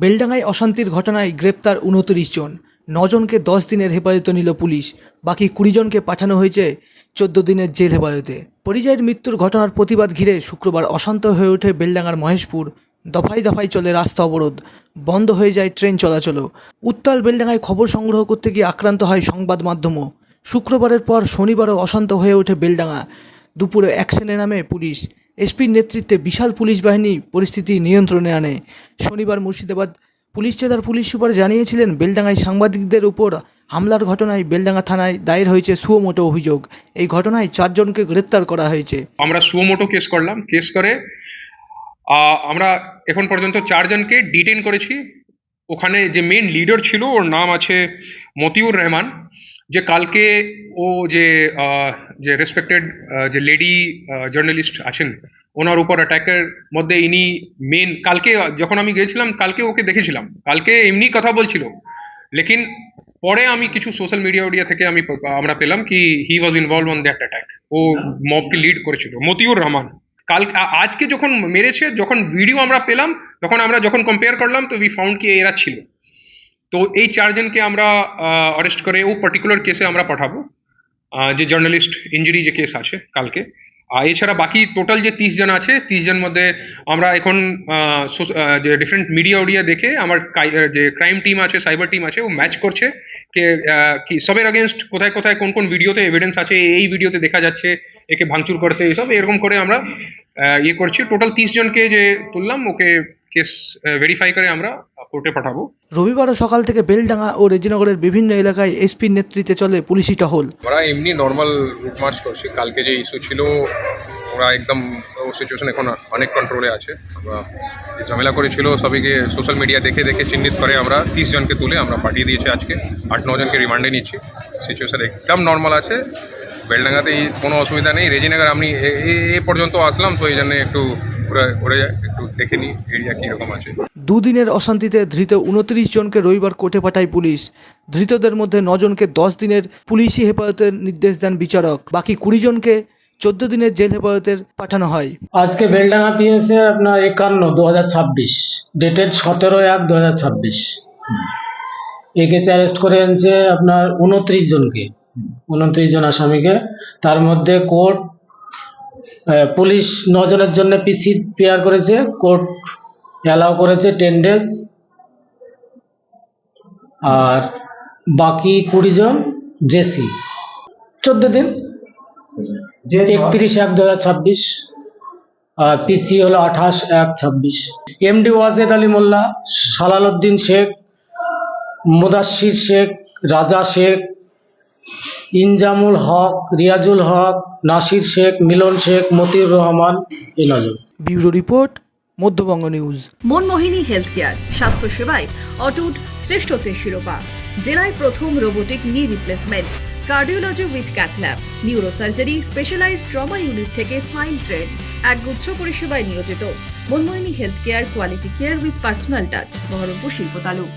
বেলডাঙ্গায় অশান্তির ঘটনায় গ্রেপ্তার 29 জন, 9 জনকে 10 দিনের হেফাজতে নিল পুলিশ, বাকি 20 জনকে পাঠানো হয়েছে 14 দিনের জেল হেফাজতে। পরিযায়ীর মৃত্যুর ঘটনার প্রতিবাদ ঘিরে শুক্রবার অশান্ত হয়ে ওঠে বেলডাঙ্গার মহেশপুর। দফায় দফায় চলে রাস্তা অবরোধ, বন্ধ হয়ে যায় ট্রেন চলাচলও। উত্তাল বেলডাঙ্গায় খবর সংগ্রহ করতে গিয়ে আক্রান্ত হয় সংবাদ মাধ্যমও। শুক্রবারের পর শনিবারও অশান্ত হয়ে ওঠে বেলডাঙ্গা। দুপুরে অ্যাকশনে নামে পুলিশ। এসপির নেতৃত্বে বিশাল পুলিশ বাহিনী পরিস্থিতি নিয়ন্ত্রণে আনে। শনিবার মুর্শিদাবাদ পুলিশ জেলার পুলিশ সুপার জানিয়েছিলেন, বেলডাঙ্গায় সাংবাদিকদের উপর হামলার ঘটনায় বেলডাঙ্গা থানায় দায়ের হয়েছে সুমোটো অভিযোগ। এই ঘটনায় 4 জনকে গ্রেপ্তার করা হয়েছে। আমরা সুমোটো কেস করলাম। কেস করে আমরা এখন পর্যন্ত 4 জনকে ডিটেইন করেছি। ওখানে যে মেন লিডার ছিল, ওর নাম আছে মতিউর রহমান, যে কালকে ও যে রেসপেক্টেড যে লেডি জার্নালিস্ট আছেন, ওনার উপর অ্যাটাকের মধ্যে ইনি মেন। কালকে যখন আমি গিয়েছিলাম, কালকে ওকে দেখেছিলাম, কালকে এমনি কথা বলছিল, লেকিন পরে আমি কিছু সোশ্যাল মিডিয়া থেকে আমরা পেলাম কি he was involve on that attack. ও মবকে লিড করেছিল, মতিউর রহমান। আজকে যখন মেরেছে, যখন ভিডিও আমরা পেলাম, তখন আমরা যখন কম্পেয়ার করলাম, তো উই ফাউন্ড কি এরা ছিল। তো এই 4 জনকে আমরা অ্যারেস্ট করে ও পার্টিকুলার কেসে আমরা পাঠাবো, যে জার্নালিস্ট ইঞ্জুরি যে কেস আছে কালকে। এছাড়া বাকি টোটাল যে 30 জন আছে, 30 জন মধ্যে আমরা এখন যে ডিফারেন্ট মিডিয়া দেখে আমার যে ক্রাইম টিম আছে, সাইবার টিম আছে, ও ম্যাচ করছে কি সবের অগেনস্ট কোথায় কোথায় কোন কোন ভিডিওতে এভিডেন্স আছে, এই ভিডিওতে দেখা যাচ্ছে একে ভাঙচুর করতে, এইসব এরকম করে আমরা করছি। টোটাল 30 জনকে যে তুললাম, ওকে কেস ভেরিফাই করে আমরা কোর্টে পাঠাবো। রবিবারও সকাল থেকে বেলডাঙ্গা ও রেজিনগরের বিভিন্ন এলাকায় এসপির নেতৃত্বে চলে পুলিশি টহল। ওরা এমনি নর্মাল রুট মার্চ করছে। কালকে যে ইস্যু ছিল, ওরা একদম ও সিচুয়েশন এখন অনেক কন্ট্রোলে আছে। আমরা যে ঝামেলা করেছিল সবাইকে সোশ্যাল মিডিয়া দেখে চিহ্নিত করে আমরা 30 জনকে তুলে আমরা পাঠিয়ে দিয়েছি। আজকে 8-9 জনকে রিমান্ডে নিচ্ছি। সিচুয়েশন একদম নর্মাল আছে। বেলডাঙ্গাতে কোনো অসুবিধা নেই। রেজিনগর আমি এ পর্যন্ত আসলাম, তো এই জন্য একটু ঘুরে একটু দেখে নিই এরিয়া কীরকম আছে। 2 দিনের অশান্তিতে ধৃত 29 জনকে রবিবার কোর্টে পাঠায় পুলিশ। ধৃতদের মধ্যে 9 জনকে 10 দিনের পুলিশি হেফাজতের নির্দেশ দেন বিচারক, বাকি 20 জনকে 14 দিনের জেল হেফাজতের পাঠানো হয়। আজকে বেলডাঙ্গা পিএসে আপনার 51/2026 ডেটেড 17/1/2026 এই কেসে অ্যারেস্ট করে এনেছে আপনার 29 জনকে, 29 জন আসামিকে। তার মধ্যে কোর্ট পুলিশ 9 জনের জন্য পিসি পেয়ার করেছে। কোর্ট অ্যালাউ করেছে 10 ডেজ, আর বাকি 20 জন জেসি 14 দিন, 31/1/2026, আর পিসি হলো 28/1/26। এমডি ওয়াজেদ আলী মোল্লা, সালালউদ্দিন শেখ, মুদাশির শেখ, রাজা শেখ, ইনজামুল হক, রিয়াজুল হক, নাসির শেখ, মিলন শেখ, মতিউর রহমান, এই 9 জন। Bureau report, Madhyabanga news. Manmohini health care, স্বাস্থ্য সেবায় অটুট শ্রেষ্ঠত্বের শিরোপা। জেলায় প্রথম robotic knee replacement, cardiology with cath lab, neurosurgery, specialized trauma unit থেকে স্পাইন ট্রেন, একগুচ্ছ পরিষেবায় নিয়োজিত। Manmohini health care, quality care with personal touch, Berhampore শিল্প তালুক।